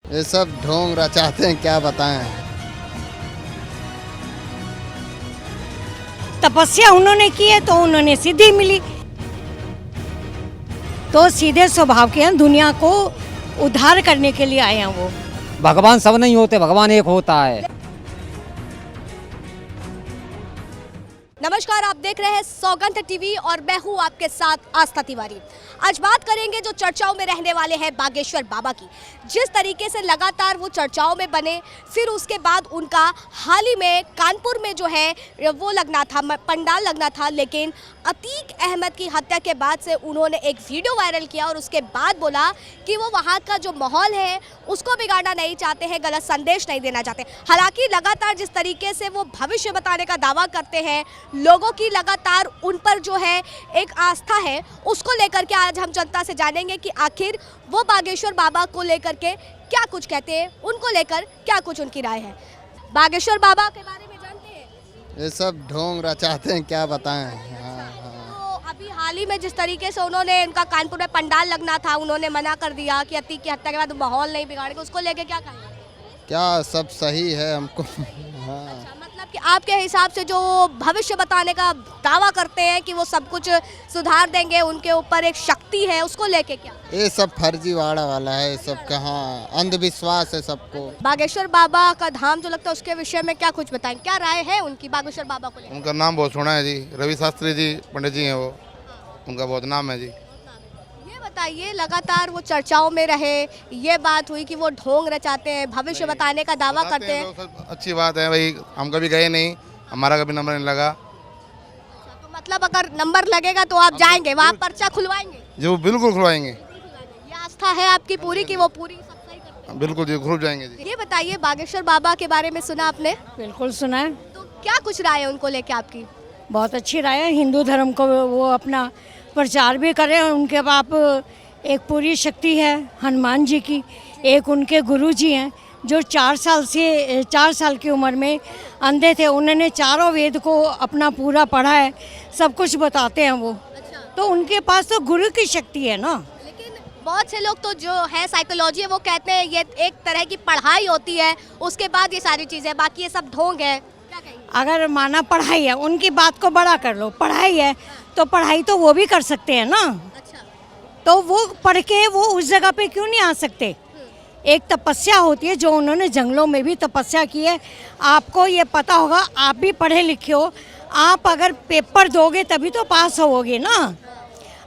ये सब ढोंग रचाते हैं, क्या बताएं। तपस्या उन्होंने की है तो उन्होंने सिद्धि मिली। तो सीधे स्वभाव के हैं, दुनिया को उद्धार करने के लिए आए हैं वो। भगवान सब नहीं होते, भगवान एक होता है। नमस्कार, आप देख रहे हैं सौगंध टीवी और मैं हूं आपके साथ आस्था तिवारी। आज बात करेंगे जो चर्चाओं में रहने वाले हैं बागेश्वर बाबा की। जिस तरीके से लगातार वो चर्चाओं में बने, फिर उसके बाद उनका हाल ही में कानपुर में जो है वो लगना था, पंडाल लगना था, लेकिन अतीक अहमद की हत्या के बाद से उन्होंने एक वीडियो वायरल किया और उसके बाद बोला कि वो वहाँ का जो माहौल है उसको बिगाड़ना नहीं चाहते हैं, गलत संदेश नहीं देना चाहते। हालांकि लगातार जिस तरीके से वो भविष्य बताने का दावा करते हैं, लोगों की लगातार उन पर जो है एक आस्था है, उसको लेकर के आज हम जनता से जानेंगे कि आखिर वो बागेश्वर बाबा को लेकर के क्या कुछ कहते हैं, उनको लेकर क्या कुछ उनकी राय है। बागेश्वर बाबा के बारे में जानते हैं? ये सब ढोंग रचाते हैं, क्या बताएं। तो अभी हाल ही में जिस तरीके से उन्होंने उनका कानपुर में पंडाल लगना था, उन्होंने मना कर दिया कि अतीक की हत्या के बाद माहौल नहीं बिगाड़ेंगे, उसको लेके क्या कहेंगे? क्या सब सही है हमको। हाँ। अच्छा, मतलब कि आपके हिसाब से जो भविष्य बताने का दावा करते हैं कि वो सब कुछ सुधार देंगे, उनके ऊपर एक शक्ति है, उसको लेके क्या? ये सब फर्जीवाड़ा वाला है, ये सब कहाँ अंधविश्वास है सबको। बागेश्वर बाबा का धाम जो लगता है उसके विषय में क्या कुछ बताएं, क्या राय है उनकी बागेश्वर बाबा को लेकर? उनका नाम बहुत सुना है जी, रवि शास्त्री जी पंडित जी हैं वो, उनका बहुत नाम है जी। ये बताइए, लगातार वो चर्चाओं में रहे, ये बात हुई कि वो ढोंग रचाते हैं, भविष्य बताने का दावा करते हैं। तो सब अच्छी बात है भाई, हम कभी गए नहीं, हमारा कभी नंबर नहीं लगा। तो मतलब अगर नंबर लगेगा तो आप जाएंगे वहाँ, पर्चा खुलवाएंगे? जो बिल्कुल खुलवाएंगे। ये आस्था है आपकी पूरी कि वो पूरी सब सही करते हैं? बिल्कुल जी, खुल जाएंगे जी। ये बताइए, बागेश्वर बाबा के बारे में सुना आपने? बिल्कुल सुना है। तो क्या कुछ राय है उनको लेके आपकी? बहुत अच्छी राय है। हिंदू धर्म को वो अपना प्रचार भी करें। उनके बाप एक पूरी शक्ति है हनुमान जी की। एक उनके गुरु जी हैं जो 4 साल की उम्र में अंधे थे, उन्होंने चारों वेद को अपना पूरा पढ़ा है, सब कुछ बताते हैं वो। तो उनके पास तो गुरु की शक्ति है ना। लेकिन बहुत से लोग तो जो है साइकोलॉजी है वो कहते हैं ये एक तरह की पढ़ाई होती है, उसके बाद ये सारी चीज़ें, बाकी ये सब ढोंग है। क्या कहेंगे? अगर माना पढ़ाई है, उनकी बात को बड़ा कर लो, पढ़ाई है तो पढ़ाई तो वो भी कर सकते हैं ना। अच्छा, तो वो पढ़ के वो उस जगह पे क्यों नहीं आ सकते? एक तपस्या होती है, जो उन्होंने जंगलों में भी तपस्या की है। आपको ये पता होगा, आप भी पढ़े लिखे हो, आप अगर पेपर दोगे तभी तो पास होगे ना।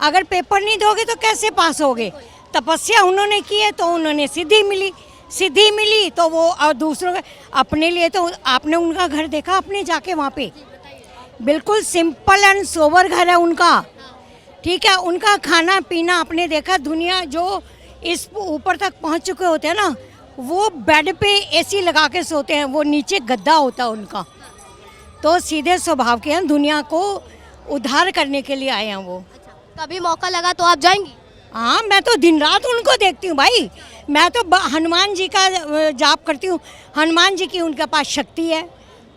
अगर पेपर नहीं दोगे तो कैसे पास होगे? तपस्या उन्होंने की है तो उन्होंने सिद्धि मिली तो वो और दूसरों के अपने लिए। तो आपने उनका घर देखा, आपने जाके वहाँ पे बिल्कुल सिंपल एंड सोबर घर है उनका, ठीक है। उनका खाना पीना आपने देखा। दुनिया जो इस ऊपर तक पहुंच चुके होते हैं ना, वो बेड पे एसी लगा के सोते हैं, वो नीचे गद्दा होता है उनका। तो सीधे स्वभाव के हैं, दुनिया को उद्धार करने के लिए आए हैं वो। कभी मौका लगा तो आप जाएंगी? हाँ, मैं तो दिन रात उनको देखती हूँ भाई। मैं तो हनुमान जी का जाप करती हूँ। हनुमान जी की उनके पास शक्ति है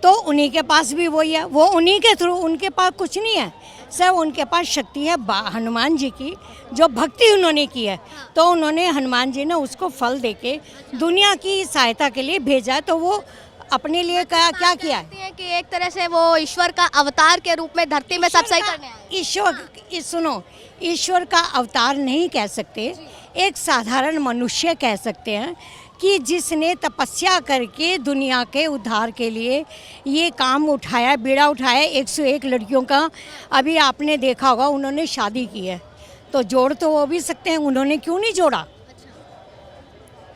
तो उन्हीं के पास भी वही है। वो उन्हीं के थ्रू, उनके पास कुछ नहीं है, सब उनके पास शक्ति है हनुमान जी की, जो भक्ति उन्होंने की है। तो उन्होंने, हनुमान जी ने उसको फल देके दुनिया की सहायता के लिए भेजा है। तो वो अपने लिए क्या किया है? कहते हैं कि एक तरह से वो ईश्वर का अवतार के रूप में धरती में सब सही करने आए। सुनो, ईश्वर का अवतार नहीं कह सकते, एक साधारण मनुष्य कह सकते हैं कि जिसने तपस्या करके दुनिया के उद्धार के लिए ये काम उठाया, बीड़ा उठाया। 101 लड़कियों का अभी आपने देखा होगा, उन्होंने शादी की है, तो जोड़ तो वो भी सकते हैं, उन्होंने क्यों नहीं जोड़ा?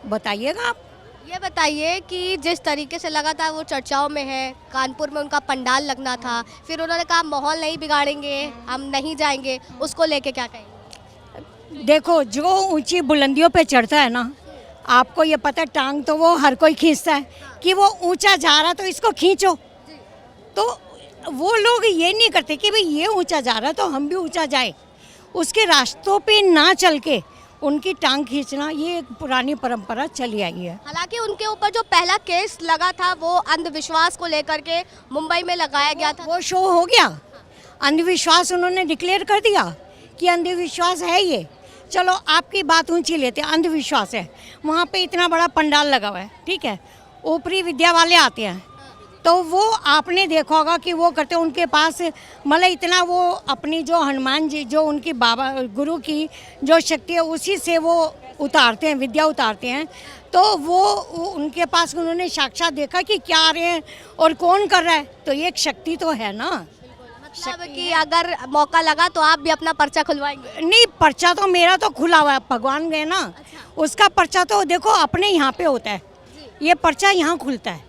बताइएगा आप। ये बताइए कि जिस तरीके से लगातार वो चर्चाओं में है, कानपुर में उनका पंडाल लगना था, फिर उन्होंने कहा माहौल नहीं बिगाड़ेंगे, हम नहीं जाएंगे, उसको लेके क्या कहेंगे? देखो, जो ऊंची बुलंदियों पे चढ़ता है ना, आपको ये पता है, टांग तो वो हर कोई खींचता है कि वो ऊंचा जा रहा तो इसको खींचो। तो वो लोग ये नहीं करते कि भाई ये ऊंचा जा रहा तो हम भी ऊंचा जाए। उसके रास्तों पे ना चल के उनकी टांग खींचना, ये एक पुरानी परंपरा चली आई है। हालांकि उनके ऊपर जो पहला केस लगा था वो अंधविश्वास को लेकर के मुंबई में लगाया गया था। वो शो हो गया, अंधविश्वास उन्होंने डिक्लेयर कर दिया कि अंधविश्वास है ये। चलो आपकी बात ऊंची लेते हैं, अंधविश्वास है। वहाँ पे इतना बड़ा पंडाल लगा हुआ है, ठीक है, ऊपरी विद्या वाले आते हैं, तो वो आपने देखा होगा कि वो करते हैं, उनके पास मतलब इतना वो अपनी जो हनुमान जी जो उनकी बाबा गुरु की जो शक्ति है उसी से वो उतारते हैं, विद्या उतारते हैं। तो वो उनके पास उन्होंने साक्षात देखा कि क्या आ रहे हैं और कौन कर रहा है, तो ये एक शक्ति तो है ना। मतलब कि अगर मौका लगा तो आप भी अपना पर्चा खुलवाएंगे? नहीं, पर्चा तो मेरा तो खुला हुआ है, भगवान गए ना, उसका पर्चा तो देखो अपने यहाँ पे होता है, ये पर्चा यहाँ खुलता है।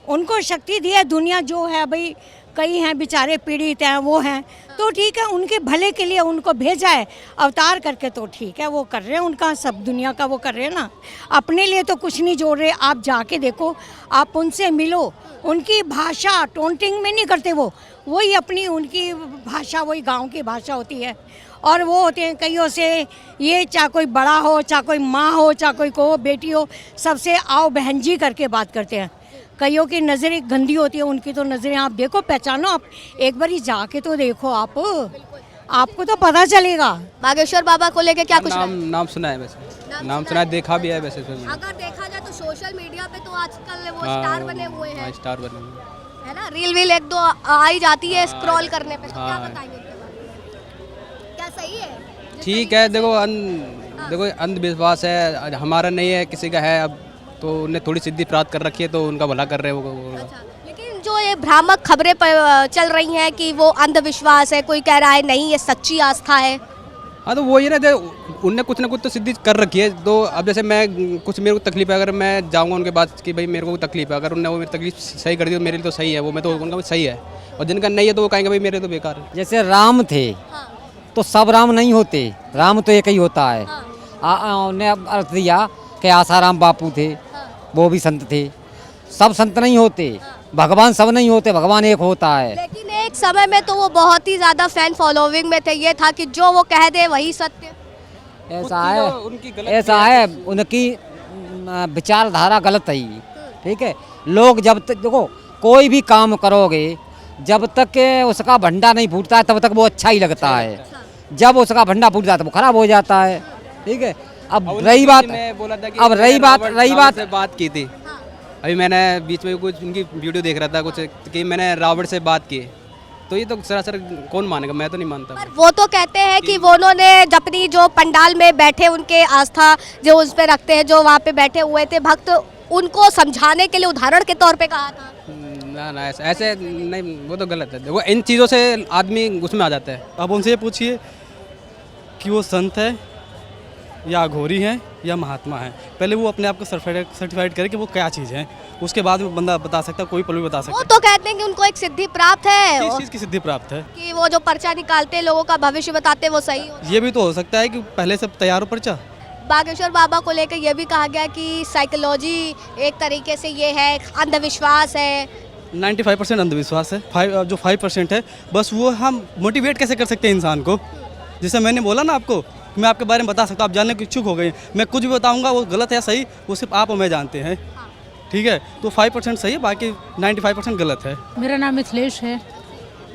उनको शक्ति दी है, दुनिया जो है भाई, कई हैं बेचारे पीड़ित हैं, वो हैं, तो ठीक है, उनके भले के लिए उनको भेजा है अवतार करके, तो ठीक है, वो कर रहे हैं, उनका सब दुनिया का वो कर रहे हैं ना, अपने लिए तो कुछ नहीं जोड़ रहे। आप जाके देखो, आप उनसे मिलो, उनकी भाषा टोंटिंग में नहीं करते, वो वही अपनी उनकी भाषा, वही गांव की भाषा होती है। और वो होते हैं कईयों से, ये चाहे कोई बड़ा हो, चाहे कोई माँ हो, चाहे कोई को बेटी हो, सबसे आओ बहन जी करके बात करते हैं। कईयों की नज़रें गंदी होती है, उनकी तो नज़रें आप देखो, पहचानो, आप एक बार ही जाके तो देखो, आपको तो पता चलेगा। बागेश्वर बाबा को लेके क्या कुछ नाम सुना है, वैसे नाम सुना है, देखा भी है वैसे। अगर देखा जाए तो सोशल मीडिया पे तो आजकल वो स्टार बने हुए हैं, स्टार बने हुए है ना, रील वील एक दो आ ही जाती है स्क्रॉल करने पे, तो क्या बताएंगे उनके बारे में? क्या सही है? ठीक है, देखो देखो अंधविश्वास है, हमारा नहीं है, किसी का है, अब तो उन्हें थोड़ी सिद्धि प्राप्त कर रखी है, तो उनका भला कर रहे हो। अच्छा, लेकिन जो ये भ्रामक खबरें चल रही हैं कि वो अंधविश्वास है, कोई कह रहा है नहीं ये सच्ची आस्था है। हाँ, तो वही ना, उनने कुछ ना कुछ तो सिद्धि कर रखी है। तो अब जैसे मैं कुछ, मेरे को तकलीफ है, अगर मैं जाऊँगा उनके पास कि भाई मेरे को तकलीफ है, अगर उन्होंने वो मेरी तकलीफ सही कर दी तो मेरे लिए तो सही है, वो मैं तो उनका सही है, और जिनका नहीं है तो वो कहेंगे भाई मेरे तो बेकार है। जैसे राम थे तो सब राम नहीं होते, राम तो एक ही होता है। उन्हें अर्थ दिया कि आसाराम बापू थे, वो भी संत थे, सब संत नहीं होते, भगवान सब नहीं होते, भगवान एक होता है। लेकिन एक समय में तो वो बहुत ही ज्यादा फैन फॉलोइंग में थे, ये था कि जो वो कह दे वही सत्य। ऐसा है, उनकी विचारधारा गलत है, ठीक है। लोग जब तक देखो कोई भी काम करोगे, जब तक उसका भंडा नहीं फूटता है तब तक वो अच्छा ही लगता है, जब उसका भंडा फूट जाता है वो खराब हो जाता है, ठीक है। अब रही बात बात की थी अभी, मैंने बीच में कुछ उनकी वीडियो देख रहा था कुछ कि मैंने रावण से बात की, तो ये तो सरासर कौन मानेगा, मैं तो नहीं मानता। पर वो तो कहते हैं कि वो उन्होंने अपनी जो पंडाल में बैठे उनके आस्था जो उस पे रखते हैं, जो वहाँ पे बैठे हुए थे भक्त, उनको समझाने के लिए उदाहरण के तौर पे कहा था। ना ऐसे नहीं, वो तो गलत है। वो इन चीज़ों से आदमी उसमें आ जाता है। अब उनसे ये पूछिए कि वो संत है या घोरी हैं या महात्मा है, पहले वो अपने आप को सर्टिफाइड करे कि वो क्या चीज़ है, उसके बाद में बंदा बता सकता है, कोई पल भी बता सकता है। वो तो कहते हैं कि उनको एक सिद्धि प्राप्त है। किस चीज़ की सिद्धि प्राप्त है? कि वो जो पर्चा निकालते हैं, लोगों का भविष्य बताते हैं, वो सही हो। ये भी तो हो सकता है कि पहले से तैयार हो पर्चा। बागेश्वर बाबा को लेकर ये भी कहा गया कि साइकोलॉजी एक तरीके से ये है, अंधविश्वास है। 95% अंधविश्वास है, जो 5% है बस वो हम मोटिवेट कैसे कर सकते हैं इंसान को। जैसे मैंने बोला ना आपको, मैं आपके बारे में बता सकता हूँ, आप जानने के इच्छुक हो गए, मैं कुछ भी बताऊँगा वो गलत है या सही वो सिर्फ आप और मैं जानते हैं, ठीक है। तो 5% सही है, बाकी 95% गलत है। मेरा नाम मिथिलेश है।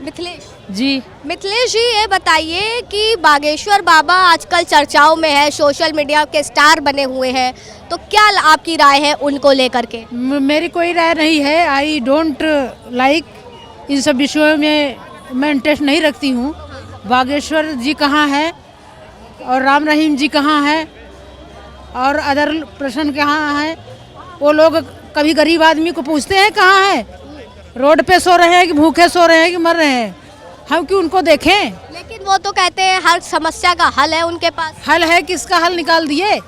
मिथिलेश जी, मिथिलेश जी, ये बताइए कि बागेश्वर बाबा आजकल चर्चाओं में है, सोशल मीडिया के स्टार बने हुए हैं, तो क्या आपकी राय है उनको लेकर के? मेरी कोई राय नहीं है। आई डोंट लाइक, इन सब विषयों में मैं इंटरेस्ट नहीं रखती हूँ। बागेश्वर जी कहाँ है और राम रहीम जी कहाँ है और अदर प्रश्न कहाँ है? वो लोग कभी गरीब आदमी को पूछते हैं कहाँ है, रोड पे सो रहे हैं कि भूखे सो रहे हैं कि मर रहे हैं, हम क्यों उनको देखें? लेकिन वो तो कहते हैं हर समस्या का हल है उनके पास। हल है, किसका हल निकाल दिए?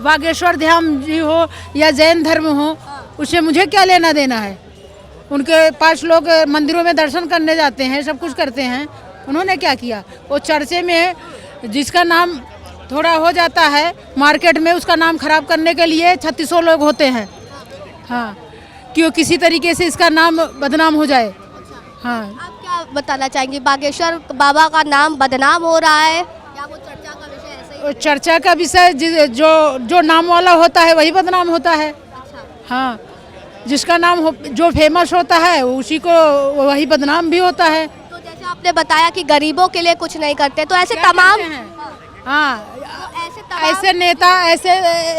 बागेश्वर धाम जी हो या जैन धर्म हो, उससे मुझे क्या लेना देना है? उनके पास लोग मंदिरों में दर्शन करने जाते हैं, सब कुछ करते हैं, उन्होंने क्या किया? वो चर्चे में जिसका नाम थोड़ा हो जाता है मार्केट में, उसका नाम खराब करने के लिए 3600 लोग होते हैं। हाँ, क्यों किसी तरीके से इसका नाम बदनाम हो जाए। हाँ, आप क्या बताना चाहेंगे, बागेश्वर बाबा का नाम बदनाम हो रहा है या वो चर्चा का विषय ऐसे ही? चर्चा का विषय जो नाम वाला होता है वही बदनाम होता है। हाँ, जिसका नाम जो फेमस होता है उसी को वही बदनाम भी होता है। तो जैसे आपने बताया कि गरीबों के लिए कुछ नहीं करते, तो ऐसे तमाम हाँ, ऐसे तमाम- ऐसे नेता, ऐसे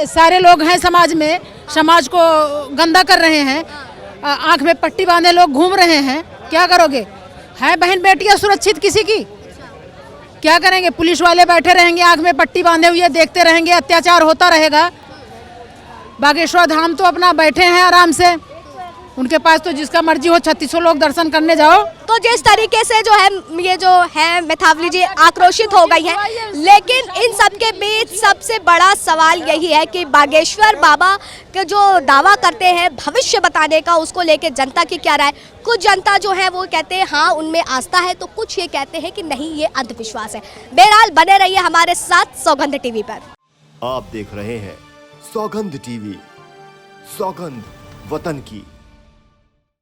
सारे लोग हैं समाज में, समाज को गंदा कर रहे हैं। आंख में पट्टी बांधे लोग घूम रहे हैं, क्या करोगे? है बहन बेटियां सुरक्षित किसी की? क्या करेंगे? पुलिस वाले बैठे रहेंगे आंख में पट्टी बांधे हुए, देखते रहेंगे, अत्याचार होता रहेगा। बागेश्वर धाम तो अपना बैठे हैं आराम से, उनके पास तो जिसका मर्जी हो 3600 लोग दर्शन करने जाओ। तो जिस तरीके से जो है ये जो है मितावली जी आक्रोशित हो गई है, लेकिन इन सब के बीच सबसे बड़ा सवाल यही है कि बागेश्वर बाबा के जो दावा करते हैं भविष्य बताने का, उसको लेके जनता की क्या राय? कुछ जनता जो है वो कहते हैं हाँ उनमें आस्था है, तो कुछ ये कहते हैं कि नहीं ये अंधविश्वास है। बहरहाल बने रहिए हमारे साथ सौगंध टीवी पर। आप देख रहे हैं सौगंध टीवी, सौगंध वतन की।